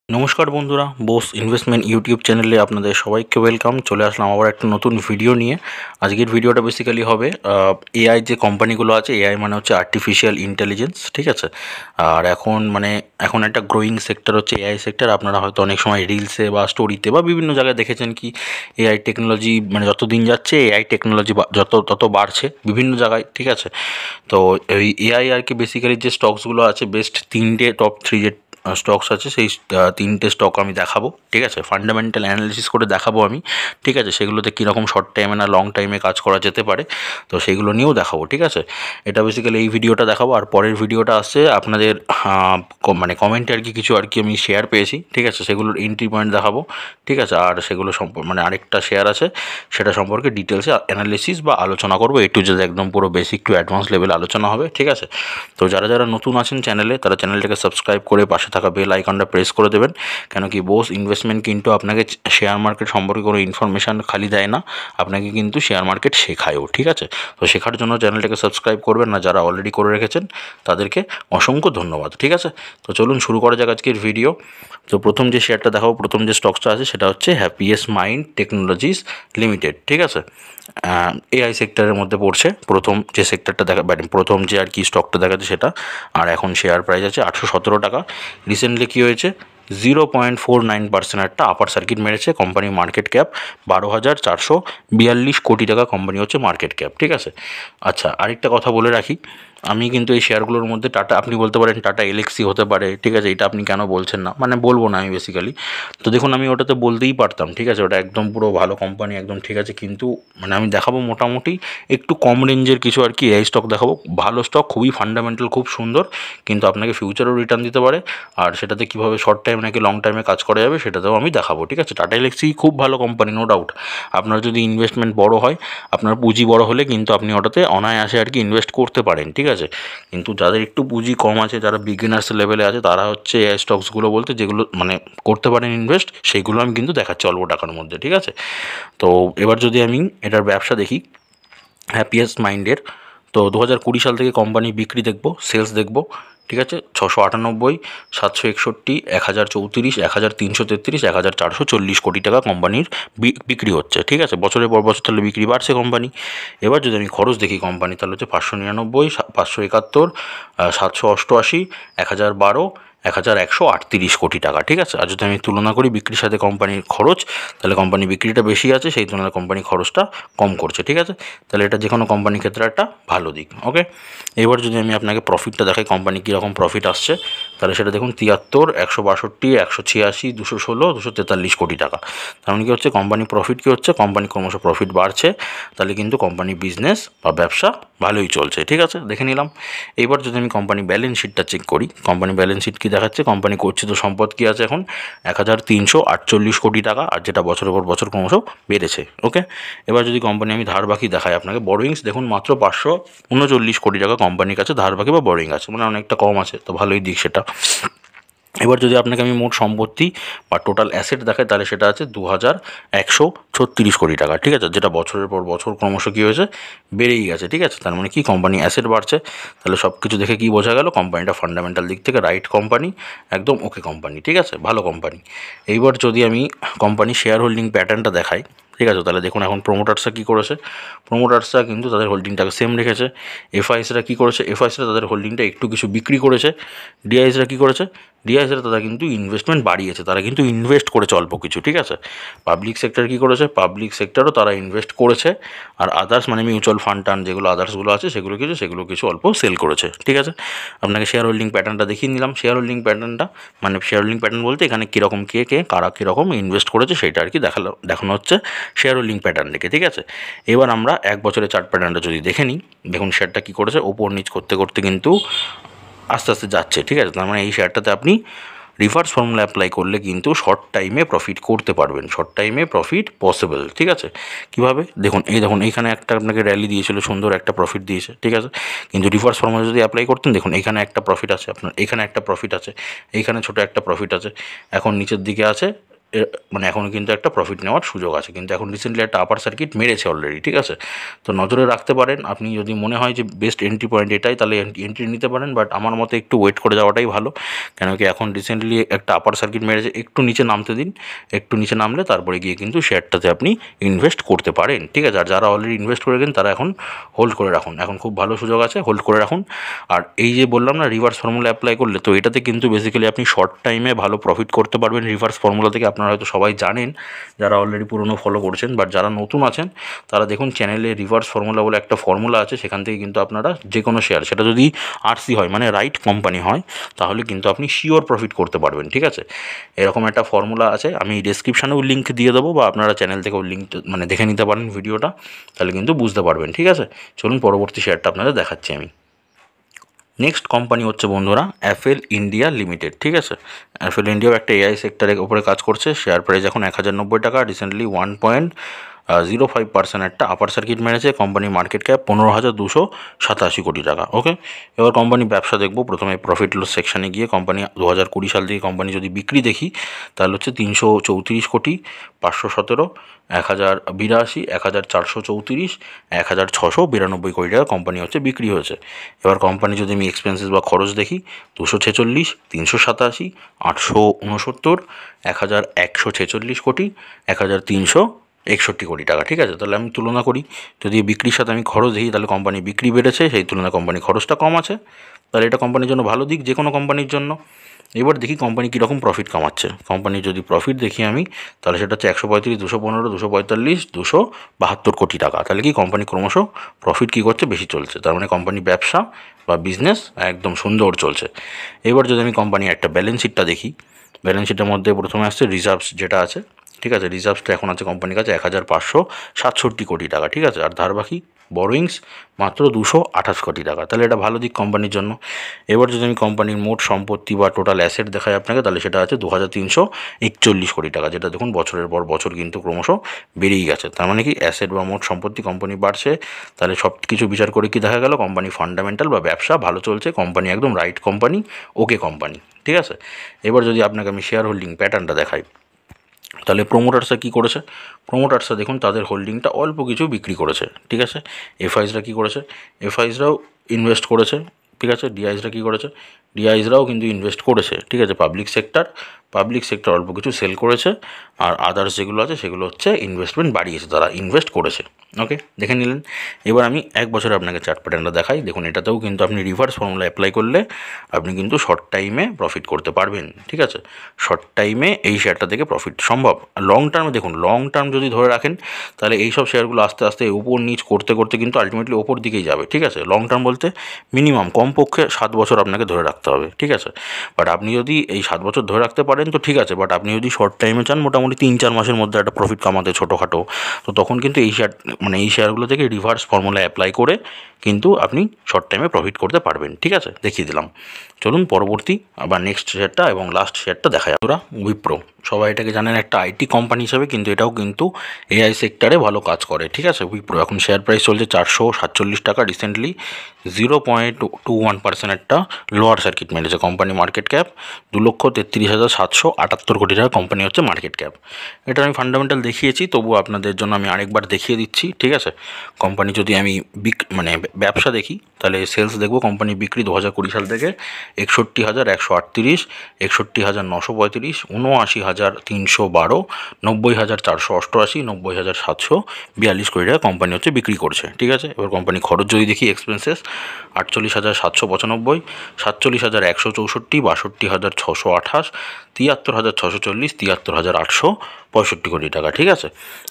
নমস্কার বন্ধুরা, Bose investment YouTube চ্যানেলে আপনাদের সবাইকে ওয়েলকাম। চলে আসলাম আবার একটা নতুন ভিডিও নিয়ে। আজকের ভিডিওটা বেসিক্যালি হবে এআই যে কোম্পানিগুলো আছে। এআই মানে হচ্ছে আর্টিফিশিয়াল ইন্টেলিজেন্স, ঠিক আছে। আর এখন একটা গ্রোয়িং সেক্টর হচ্ছে এআই সেক্টর। আপনারা হয়তো অনেক সময় রিলসে বা স্টোরিতে বা বিভিন্ন জায়গায় দেখেছেন কি এআই টেকনোলজি, মানে যত দিন যাচ্ছে এআই টেকনোলজি তত বাড়ছে বিভিন্ন জায়গায়, ঠিক আছে। তো এই এআই আর কি বেসিক্যালি যে স্টকসগুলো আছে, বেস্ট তিনটে টপ থ্রি যে স্টকস আছে, সেই তিনটে স্টক আমি দেখাবো, ঠিক আছে। ফান্ডামেন্টাল অ্যানালিসিস করে দেখাবো আমি, ঠিক আছে। সেগুলোতে কীরকম শর্ট টাইমে না লং টাইমে কাজ করা যেতে পারে, তো সেগুলো নিয়েও দেখাবো, ঠিক আছে। এটা বেসিক্যালি এই ভিডিওটা দেখাবো। আর পরের ভিডিওটা আসছে আপনাদের মানে কমেন্টে আর কি কিছু আর কি আমি শেয়ার পেয়েছি, ঠিক আছে। সেগুলোর এন্ট্রি পয়েন্ট দেখাবো, ঠিক আছে। আর সেগুলো মানে আরেকটা শেয়ার আছে, সেটা সম্পর্কে ডিটেলসে অ্যানালিসিস বা আলোচনা করবো। একটু যদি একদম পুরো বেসিক টু অ্যাডভান্স লেভেল আলোচনা হবে, ঠিক আছে। তো যারা যারা নতুন আছেন চ্যানেলে, তারা চ্যানেলটাকে সাবস্ক্রাইব করে পাশে থাকা বেল আইকনটা প্রেস করে দেবেন। কেন কি বোস ইনভেস্টমেন্ট কিন্তু আপনাকে শেয়ার মার্কেট সম্পর্কে কোনো ইনফরমেশান খালি দেয় না, আপনাকে কিন্তু শেয়ার মার্কেট শেখায়ও, ঠিক আছে। তো শেখার জন্য চ্যানেলটাকে সাবস্ক্রাইব করবেন, না যারা অলরেডি করে রেখেছেন তাদেরকে অসংখ্য ধন্যবাদ, ঠিক আছে। তো চলুন শুরু করা যাক আজকের ভিডিও। তো প্রথম যে শেয়ারটা দেখাবো, প্রথম যে স্টকসটা আছে সেটা হচ্ছে হ্যাপিয়েস্ট মাইন্ড টেকনোলজিস লিমিটেড, ঠিক আছে। এআই সেক্টরের মধ্যে পড়ছে। প্রথম যে সেক্টরটা প্রথম যে আর কি স্টকটা দেখাচ্ছে সেটা। আর এখন শেয়ার প্রাইস আছে 817 টাকা। রিসেন্টলি কী হয়েছে, 0.49% একটা আপার সার্কিট মেরেছে। কোম্পানি মার্কেট ক্যাপ 12,442 কোটি টাকা কোম্পানি হচ্ছে মার্কেট ক্যাপ, ঠিক আছে। আচ্ছা, আরেকটা কথা বলে রাখি, আমি কিন্তু এই শেয়ারগুলোর মধ্যে টাটা, আপনি বলতে পারেন টাটা এলএক্সি হতে পারে, ঠিক আছে। এটা আপনি কেন বলছেন না, মানে বলবো না আমি বেসিক্যালি। তো দেখুন, আমি ওটাতে বলতেই পারতাম, ঠিক আছে, ওটা একদম পুরো ভালো কোম্পানি একদম, ঠিক আছে। কিন্তু মানে আমি দেখাবো মোটামুটি একটু কম রেঞ্জের কিছু আর কি এআই স্টক দেখাবো। ভালো স্টক, খুবই ফান্ডামেন্টাল, খুব সুন্দর, কিন্তু আপনাকে ফিউচারও রিটার্ন দিতে পারে। আর সেটাতে কীভাবে শর্ট টাইম নাকি লং টাইমে কাজ করা যাবে সেটাতেও আমি দেখাবো, ঠিক আছে। টাটা এলএক্সি খুব ভালো কোম্পানি, নো ডাউট। আপনার যদি ইনভেস্টমেন্ট বড় হয়, আপনার পুঁজি বড় হলে কিন্তু আপনি ওটাতে অনায়াসে আর কি ইনভেস্ট করতে পারেন, ঠিক আছে। কিন্তু যাদের একটু পুঁজি কম আছে, যারা বিগিনার্স লেভেলে আছে, তারা হচ্ছে এআই স্টকসগুলো বলতে যেগুলো মানে করতে পারেন ইনভেস্ট, সেইগুলো আমি কিন্তু দেখাচ্ছি অল্প টাকার মধ্যে, ঠিক আছে। তো এবার যদি আমি এটার ব্যবসা দেখি হ্যাপিয়েস্ট মাইন্ডের, তো 2020 সাল থেকে কোম্পানি বিক্রি দেখব, সেলস দেখব, ঠিক আছে। 698, 761, 1034, 1333, 1440 কোটি টাকা কোম্পানির বিক্রি হচ্ছে, ঠিক আছে। বছরের পর বছর তাহলে বিক্রি বাড়ছে কোম্পানি। এবার যদি আমি খরচ দেখি কোম্পানি, তাহলে হচ্ছে 599, 571, 788, 1012, 1138 কোটি টাকা, ঠিক আছে। আর যদি আমি তুলনা করি বিক্রির সাথে কোম্পানির খরচ, তাহলে কোম্পানি বিক্রিটা বেশি আছে, সেই তুলনায় কোম্পানি খরচটা কম করছে, ঠিক আছে। তাহলে এটা যে কোনো কোম্পানির ক্ষেত্রে একটা ভালো দিক, ওকে। এবার যদি আমি আপনাকে প্রফিটটা দেখাই, কোম্পানি কীরকম প্রফিট আসছে, তাহলে সেটা দেখুন 73, 162, 186, 216, 243 কোটি টাকা। তার মানে কী হচ্ছে, কোম্পানি প্রফিট কী হচ্ছে, কোম্পানি ক্রমশ প্রফিট বাড়ছে, তাহলে কিন্তু কোম্পানি বিজনেস বা ব্যবসা ভালোই চলছে, ঠিক আছে, দেখে নিলাম। এবার যদি আমি কোম্পানি ব্যালেন্স শিটটা চেক করি, কোম্পানি ব্যালেন্স শিট কী দেখাচ্ছে, কোম্পানি গচ্ছিত সম্পদ কী আছে এখন 1348 কোটি টাকা, আর যেটা বছরের পর বছর ক্রমশ বেড়েছে, ওকে। এবার যদি কোম্পানি আমি ধার বাকি দেখাই আপনাকে, বরোয়িংস দেখুন মাত্র 539 কোটি টাকা কোম্পানির কাছে ধার বাকি বা বরোয়িং আছে, মানে অনেকটা কম আছে, তো ভালোই দিক সেটা। এবার যদি আপনাকে আমি মোট সম্পত্তি বা টোটাল অ্যাসেট দেখাই, তাহলে সেটা আছে 2136 কোটি টাকা, ঠিক আছে। যেটা বছরের পর বছর ক্রমশ কী হয়েছে, বেড়েই গেছে, ঠিক আছে। তার মানে কি কোম্পানি অ্যাসেট বাড়ছে। তাহলে সব কিছু দেখে কি বোঝা গেল, কোম্পানিটা ফান্ডামেন্টাল দিক থেকে রাইট কোম্পানি, একদম ওকে কোম্পানি, ঠিক আছে, ভালো কোম্পানি। এইবার যদি আমি কোম্পানি শেয়ার হোল্ডিং প্যাটার্নটা দেখাই, ঠিক আছে, তাহলে দেখুন এখন প্রোমোটার্সরা কী করেছে, প্রোমোটার্সরা কিন্তু তাদের হোল্ডিংটাকে সেম রেখেছে। এফআইসরা কী করেছে, এফআইসরা তাদের হোল্ডিংটা একটু কিছু বিক্রি করেছে। ডিআইসরা কী করেছে, ডিআইসরা তারা কিন্তু ইনভেস্টমেন্ট বাড়িয়েছে, তারা কিন্তু ইনভেস্ট করেছে অল্প কিছু, ঠিক আছে। পাবলিক সেক্টর কী করেছে, পাবলিক সেক্টরও তারা ইনভেস্ট করেছে। আর আদার্স মানে মিউচুয়াল ফান্ড টান্ড যেগুলো আদার্সগুলো আছে সেগুলো কিছু অল্প সেল করেছে, ঠিক আছে। আপনাকে শেয়ার হোল্ডিং প্যাটার্নটা দেখিয়ে নিলাম। শেয়ার হোল্ডিং প্যাটার্নটা মানে শেয়ার হোল্ডিং প্যাটার্ন বলতে এখানে কীরকম কারা কীরকম ইনভেস্ট করেছে সেটা আর কি দেখানো হচ্ছে শেয়ার হোল্ডিং প্যাটার্ন থেকে, ঠিক আছে। এবার আমরা এক বছরের চার্ট প্যাটার্নটা যদি দেখে নিই, দেখুন শেয়ারটা কী করেছে, ওপর নিচ করতে করতে কিন্তু আস্তে আস্তে যাচ্ছে, ঠিক আছে। তার মানে এই শেয়ারটাতে আপনি রিভার্স ফর্মুলা অ্যাপ্লাই করলে কিন্তু শর্ট টাইমে প্রফিট করতে পারবেন, শর্ট টাইমে প্রফিট পসিবল, ঠিক আছে। কীভাবে দেখুন, দেখুন এইখানে একটা আপনাকে র্যালি দিয়েছিল, সুন্দর একটা প্রফিট দিয়েছে, ঠিক আছে। কিন্তু রিভার্স ফর্মুলা যদি অ্যাপ্লাই করতেন, দেখুন এখানে একটা প্রফিট আছে আপনার, এখানে একটা প্রফিট আছে, এইখানে ছোটো একটা প্রফিট আছে, এখন নিচের দিকে আছে মানে এখনও কিন্তু একটা প্রফিট নেওয়ার সুযোগ আছে, কিন্তু এখন রিসেন্টলি একটা আপার সার্কিট মেরেছে অলরেডি, ঠিক আছে। তো নজরে রাখতে পারেন, আপনি যদি মনে হয় যে বেস্ট এন্ট্রি পয়েন্ট এটাই, তাহলে এন্ট্রি নিতে পারেন, বাট আমার মতে একটু ওয়েট করে যাওয়াটাই ভালো। কেন কি এখন রিসেন্টলি একটা আপার সার্কিট মেরেছে, একটু নিচে নামতে দিন, একটু নিচে নামলে তারপরে গিয়ে কিন্তু শেয়ারটাতে আপনি ইনভেস্ট করতে পারেন, ঠিক আছে। আর যারা অলরেডি ইনভেস্ট করে গেছেন তারা এখন হোল্ড করে রাখুন, এখন খুব ভালো সুযোগ আছে, হোল্ড করে রাখুন। আর এই যে বললাম না রিভার্স ফর্মুলা অ্যাপ্লাই করলে, তো এটাতে কিন্তু বেসিক্যালি আপনি শর্ট টাইমে ভালো প্রফিট করতে পারবেন রিভার্স ফর্মুলা থেকে। আপনারা হয়তো সবাই জানেন যারা অলরেডি পুরনো ফলো করছেন, বাট যারা নতুন আছেন তারা দেখুন চ্যানেলে রিভার্স ফর্মুলা বলে একটা ফর্মুলা আছে, সেখান থেকে কিন্তু আপনারা যে কোনো শেয়ার, সেটা যদি আরসি হয় মানে রাইট কোম্পানি হয়, তাহলে কিন্তু আপনি শিওর প্রফিট করতে পারবেন, ঠিক আছে। এরকম একটা ফর্মুলা আছে, আমি ডেসক্রিপশানেও লিঙ্ক দিয়ে দেবো, বা আপনারা চ্যানেল থেকেও লিঙ্ক মানে দেখে নিতে পারেন ভিডিওটা, তাহলে কিন্তু বুঝতে পারবেন, ঠিক আছে। চলুন পরবর্তী শেয়ারটা আপনাদের দেখাচ্ছি আমি। নেক্সট কোম্পানি হচ্ছে বন্ধুরা অ্যাপেল ইন্ডিয়া লিমিটেড, ঠিক আছে। অ্যাপেল ইন্ডিয়াও একটা এআই সেক্টরের উপরে কাজ করছে, শেয়ার প্রাইস এখন 1090 টাকা, রিসেন্টলি 1.05% একটা আপার সার্কিট মেরেছে। কোম্পানি মার্কেট ক্যাপ 15,287 কোটি টাকা, ওকে। এবার কোম্পানি ব্যবসা দেখবো, প্রথমে প্রফিট লস সেকশানে গিয়ে কোম্পানি 2020 সাল থেকে কোম্পানি যদি বিক্রি দেখি, তাহলে হচ্ছে 334 কোটি, 517, 1082, 1434, 1692 কোটি টাকা কোম্পানি হচ্ছে বিক্রি হয়েছে। এবার কোম্পানি যদি আমি এক্সপেন্সেস বা খরচ দেখি, 246, 387, 869, 1146 কোটি, 1361 কোটি টাকা, ঠিক আছে। তাহলে আমি তুলনা করি, যদি বিক্রির সাথে আমি খরচ দেখি, তাহলে কোম্পানি বিক্রি বেড়েছে, সেই তুলনায় কোম্পানি খরচটা কম আছে, তাহলে এটা কোম্পানির জন্য ভালো দিক, যে কোনো কোম্পানির জন্য। এবার দেখি কোম্পানি কীরকম প্রফিট কামাচ্ছে। কোম্পানির যদি প্রফিট দেখি আমি, তাহলে সেটা হচ্ছে 135, 215, 245, 272 কোটি টাকা। তাহলে কি কোম্পানি ক্রমশ প্রফিট কী করছে, বেশি চলছে, তার মানে কোম্পানি ব্যবসা বা বিজনেস একদম সুন্দর চলছে। এবার যদি আমি কোম্পানির একটা ব্যালেন্স শিটটা দেখি, ব্যালেন্স শিটের মধ্যে প্রথমে আসছে রিজার্ভস যেটা আছে, ঠিক আছে। রিজার্ভসটা এখন আছে কোম্পানির কাছে 1567 কোটি টাকা, ঠিক আছে। আর ধার বাকি বরোয়িংস মাত্র 228 কোটি টাকা, তাহলে এটা ভালো দিক কোম্পানির জন্য। এবার যদি আমি কোম্পানির মোট সম্পত্তি বা টোটাল অ্যাসেট দেখাই আপনাকে, তাহলে সেটা আছে 2341 কোটি টাকা, যেটা দেখুন বছরের পর বছর কিন্তু ক্রমশ বেড়েই গেছে। তার মানে কি অ্যাসেট বা মোট সম্পত্তি কোম্পানি বাড়ছে, তাহলে সব কিছু বিচার করে কি দেখা গেল, কোম্পানি ফান্ডামেন্টাল বা ব্যবসা ভালো চলছে, কোম্পানি একদম রাইট কোম্পানি, ওকে কোম্পানি, ঠিক আছে। এবার যদি আপনাকে আমি শেয়ার হোল্ডিং প্যাটার্নটা দেখাই, তাহলে প্রোমোটার্সরা কী করেছে, প্রোমোটার্সরা দেখুন তাদের হোল্ডিংটা অল্প কিছু বিক্রি করেছে, ঠিক আছে। এফআইসরা কী করেছে, এফআইসরাও ইনভেস্ট করেছে, ঠিক আছে। ডিআইসরা কী করেছে, ডিআইসরাও কিন্তু ইনভেস্ট করেছে, ঠিক আছে। পাবলিক সেক্টর অল্প কিছু সেল করেছে, আর আদার্স যেগুলো আছে সেগুলো হচ্ছে ইনভেস্টমেন্ট বাড়িয়েছে, তারা ইনভেস্ট করেছে, ওকে, দেখে নিলেন। এবার আমি এক বছরে আপনাকে চার্ট প্যাটার্নটা দেখাই, দেখুন এটাতেও কিন্তু আপনি রিভার্স ফর্মুলা অ্যাপ্লাই করলে আপনি কিন্তু শর্ট টাইমে প্রফিট করতে পারবেন, ঠিক আছে। শর্ট টাইমে এই শেয়ারটা থেকে প্রফিট সম্ভব। লং টার্মে দেখুন, লং টার্ম যদি ধরে রাখেন, তাহলে এই সব শেয়ারগুলো আস্তে আস্তে উপর নিচ করতে করতে কিন্তু আলটিমেটলি ওপর দিকেই যাবে, ঠিক আছে। লং টার্ম বলতে মিনিমাম কমপক্ষে 7 বছর আপনাকে ধরে রাখতে হবে, ঠিক আছে। বাট আপনি যদি এই 7 বছর ধরে রাখতে পারেন তো ঠিক আছে, বাট আপনি যদি শর্ট টাইমে চান মোটামুটি 3-4 মাসের মধ্যে একটা প্রফিট কামাতে ছোটোখাটো, তো তখন কিন্তু এই শেয়ার মানে এই শেয়ারগুলো থেকে রিভার্স ফর্মুলা অ্যাপ্লাই করে কিন্তু আপনি শর্ট টাইমে প্রফিট করতে পারবেন, ঠিক আছে, দেখিয়ে দিলাম। চলুন পরবর্তী আবার নেক্সট শেয়ারটা এবং লাস্ট শেয়ারটা দেখা যায়। ওরা উইপ্রো, সবাই এটাকে জানেন একটা আইটি কোম্পানি হিসাবে, কিন্তু এটাও কিন্তু এআই সেক্টরে ভালো কাজ করে, ঠিক আছে। উইপ্রো এখন শেয়ার প্রাইস চলছে 447 টাকা, রিসেন্টলি 0.21% একটা লোয়ার সার্কিট মেরেছে। কোম্পানি মার্কেট ক্যাপ 2,33,778 কোটি টাকা কোম্পানি হচ্ছে মার্কেট ক্যাপ। এটা আমি ফান্ডামেন্টাল দেখিয়েছি, তবুও আপনাদের জন্য আমি আরেকবার দেখিয়ে দিচ্ছি, ঠিক আছে। কোম্পানি যদি আমি মানে ব্যবসা দেখি, তাহলে সেলস দেখবো, কোম্পানি বিক্রি 2020 সাল থেকে 61,138, 61,935, 79,312, 90,488, 90,742 কোটি টাকা কোম্পানি হচ্ছে বিক্রি করছে, ঠিক আছে। এবার কোম্পানি খরচ যদি দেখি, এক্সপেন্সেস 48,795, 47,164, 62,628, 73,640, 73,865 কোটি টাকা, ঠিক আছে।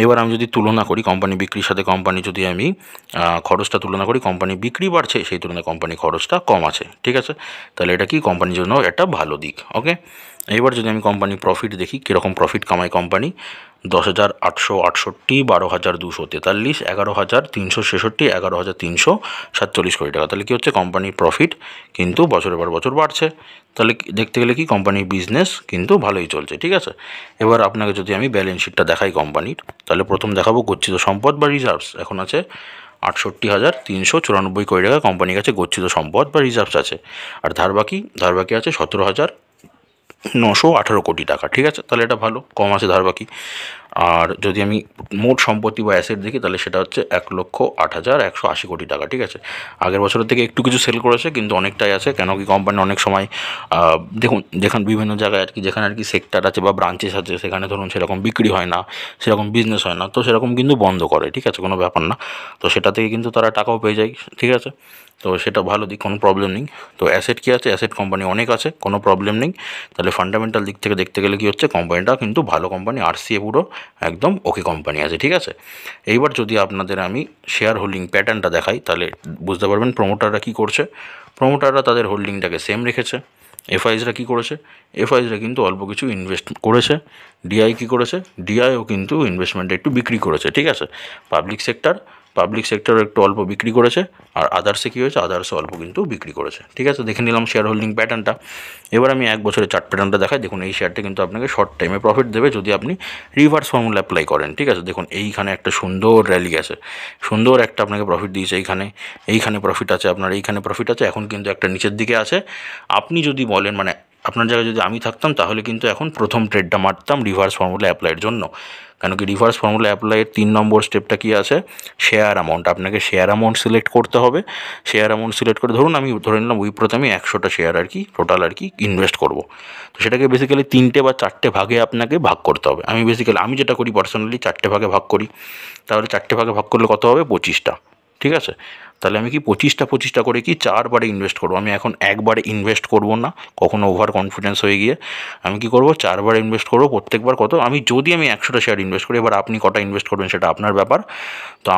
এবার আমি যদি তুলনা করি কোম্পানি বিক্রির সাথে, কোম্পানি যদি আমি খরচটা তুলনা করি, কোম্পানি বিক্রি বাড়ছে, সেই তুলনায় কোম্পানি খরচটা কম আছে, ঠিক আছে। তাহলে এটা কি কোম্পানির জন্য একটা ভালো দিক, ওকে। এবার যদি আমি কোম্পানি প্রফিট দেখি, কীরকম প্রফিট কামায় কোম্পানি, 10,868, 12,243, 11,366, 11,347 কোটি টাকা। তাহলে কী হচ্ছে, কোম্পানির প্রফিট কিন্তু বছরের পর বছর বাড়ছে, তাহলে দেখতে গেলে কি কোম্পানির বিজনেস কিন্তু ভালোই চলছে, ঠিক আছে। এবার আপনাকে যদি আমি ব্যালেন্স শিটটা দেখাই কোম্পানির, তাহলে প্রথম দেখাবো গচ্ছিত সম্পদ বা রিজার্ভস, এখন আছে 68,394 কোটি টাকা কোম্পানির কাছে গচ্ছিত সম্পদ বা রিজার্ভস আছে। আর ধার বাকি আছে 918 কোটি টাকা, ঠিক আছে, তাহলে এটা ভালো, কম আছে ধার বাকি। আর যদি আমি মোট সম্পত্তি বা অ্যাসেট দেখি তাহলে সেটা হচ্ছে 1,08,180 কোটি টাকা, ঠিক আছে। আগের বছরের থেকে একটু কিছু সেল করেছে, কিন্তু অনেকটাই আছে, কেন কি কোম্পানি অনেক সময় দেখুন যেখানে বিভিন্ন জায়গায় আর কি, যেখানে আর কি সেক্টর আছে বা ব্রাঞ্চেস আছে, সেখানে ধরুন সেরকম বিক্রি হয় না, সেরকম বিজনেস হয় না, তো সেরকম কিন্তু বন্ধ করে, ঠিক আছে, কোনো ব্যাপার না। তো সেটা থেকে কিন্তু তারা টাকাও পেয়ে যায়, ঠিক আছে। তো সেটা ভালো দিক, কোনো প্রবলেম নেই। তো অ্যাসেট কী আছে, অ্যাসেট কোম্পানি অনেক আছে, কোনো প্রবলেম নেই। তাহলে ফান্ডামেন্টাল দিক থেকে দেখতে গেলে কী হচ্ছে, কোম্পানিটা কিন্তু ভালো কোম্পানি, আরসিএ পুরো একদম ওকে কোম্পানি আছে, ঠিক আছে। এইবার যদি আপনাদের আমি শেয়ার হোল্ডিং প্যাটার্নটা দেখাই তাহলে বুঝতে পারবেন প্রমোটাররা কী করছে। প্রমোটাররা তাদের হোল্ডিংটাকে সেম রেখেছে। এফআইজরা কী করেছে, এফআইজরা কিন্তু অল্প কিছু ইনভেস্ট করেছে। ডিআই কী করেছে, ডিআইও কিন্তু ইনভেস্টমেন্টে একটু বিক্রি করেছে, ঠিক আছে। পাবলিক সেক্টর একটু অল্প বিক্রি করেছে, আর আদার্সে কী হয়েছে, আদার্সে অল্প কিন্তু বিক্রি করেছে, ঠিক আছে। দেখে নিলাম শেয়ার হোল্ডিং প্যাটার্নটা। এবার আমি 1 বছরের চার্ট প্যাটার্নটা দেখাই। দেখুন এই শেয়ারটা কিন্তু আপনাকে শর্ট টাইমে প্রফিট দেবে যদি আপনি রিভার্স ফর্মুলা অ্যাপ্লাই করেন, ঠিক আছে। দেখুন এইখানে একটা সুন্দর র্যালি আছে, সুন্দর একটা আপনাকে প্রফিট দিয়েছে, এইখানে প্রফিট আছে আপনার, এইখানে প্রফিট আছে, এখন কিন্তু একটা নিচের দিকে আছে। আপনি যদি বলেন মানে আপনার জায়গায় যদি আমি থাকতাম তাহলে কিন্তু এখন প্রথম ট্রেডটা মারতাম রিভার্স ফর্মুলা অ্যাপ্লাইয়ের জন্য। কেন কি রিভার্স ফর্মুলা অ্যাপ্লাইয়ের 3 নম্বর স্টেপটা কী আছে, শেয়ার অ্যামাউন্ট। আপনাকে শেয়ার অ্যামাউন্ট সিলেক্ট করতে হবে। শেয়ার অ্যামাউন্ট সিলেক্ট করে ধরুন আমি ধরে নিলাম উইপ্রোতে আমি 100টা শেয়ার আর কি টোটাল আর কি ইনভেস্ট করব। তো সেটাকে বেসিক্যালি 3টে বা 4টে ভাগে আপনাকে ভাগ করতে হবে। আমি যেটা করি পার্সোনালি 4টে ভাগে ভাগ করি। তাহলে 4টে ভাগে ভাগ করলে কত হবে, 25টা, ঠিক আছে। তাহলে আমি কি 25টা করে কি 4বারে ইনভেস্ট করবো। আমি এখন একবারে ইনভেস্ট করব না, কখনো ওভার কনফিডেন্স হয়ে গিয়ে আমি কি করব, 4বার ইনভেস্ট করব। প্রত্যেকবার কত, যদি আমি 100টা শেয়ার ইনভেস্ট করি, এবার আপনি কটা ইনভেস্ট করবেন সেটা আপনার ব্যাপার। তো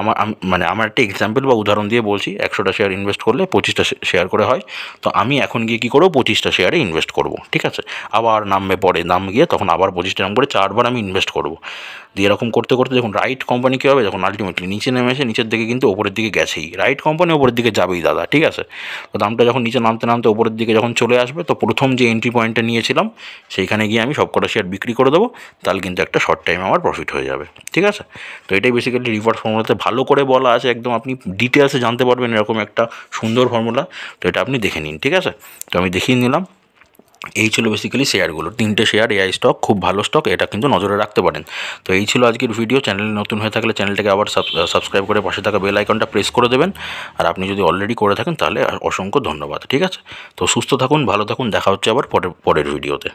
আমার একটা এক্সাম্পল বা উদাহরণ দিয়ে বলছি, 100টা শেয়ার ইনভেস্ট করলে 25টা শেয়ার করে হয়। তো আমি এখন গিয়ে কী করবো, 25টা শেয়ারে ইনভেস্ট করব, ঠিক আছে। আবার নামবে পরে দাম গিয়ে, তখন আবার 25টা নাম করে 4বার আমি ইনভেস্ট করব। দিয়ে এরকম করতে করতে দেখুন রাইট কোম্পানি কী হবে, যখন আলটিমেটলি নিচে নেমেছে, নিচের দিকে কিন্তু ওপরের দিকে গেছেই, রাইট কোম্পানি ওপরের দিকে যাবেই দাদা, ঠিক আছে। তো দামটা যখন নিচে নামতে নামতে ওপরের দিকে যখন চলে আসবে, তো প্রথম যে এন্ট্রি পয়েন্টটা নিয়েছিলাম সেইখানে গিয়ে আমি সবকটা শেয়ার বিক্রি করে দেবো। তাহলে কিন্তু একটা শর্ট টাইমে আমার প্রফিট হয়ে যাবে, ঠিক আছে। তো এটাই বেসিক্যালি রিভার্স ফর্মুলাতে ভালো করে বলা আছে, একদম আপনি ডিটেলসে জানতে পারবেন এরকম একটা সুন্দর ফর্মুলা। তো এটা আপনি দেখে নিন, ঠিক আছে। তো আমি দেখিয়ে নিলাম। এই ছিল বেসিক্যালি শেয়ারগুলো, 3টে শেয়ার এআই স্টক, খুব ভালো স্টক, এটা কিন্তু নজরে রাখতে পারেন। তো এই ছিল আজকের ভিডিও। চ্যানেলে নতুন হয়ে থাকলে চ্যানেলটাকে আবার সাবস্ক্রাইব করে পাশে থাকা বেল আইকনটা প্রেস করে দেবেন। আর আপনি যদি অলরেডি করে থাকেন তাহলে অসংখ্য ধন্যবাদ, ঠিক আছে। তো সুস্থ থাকুন, ভালো থাকুন, দেখা হচ্ছে আবার পরের ভিডিওতে।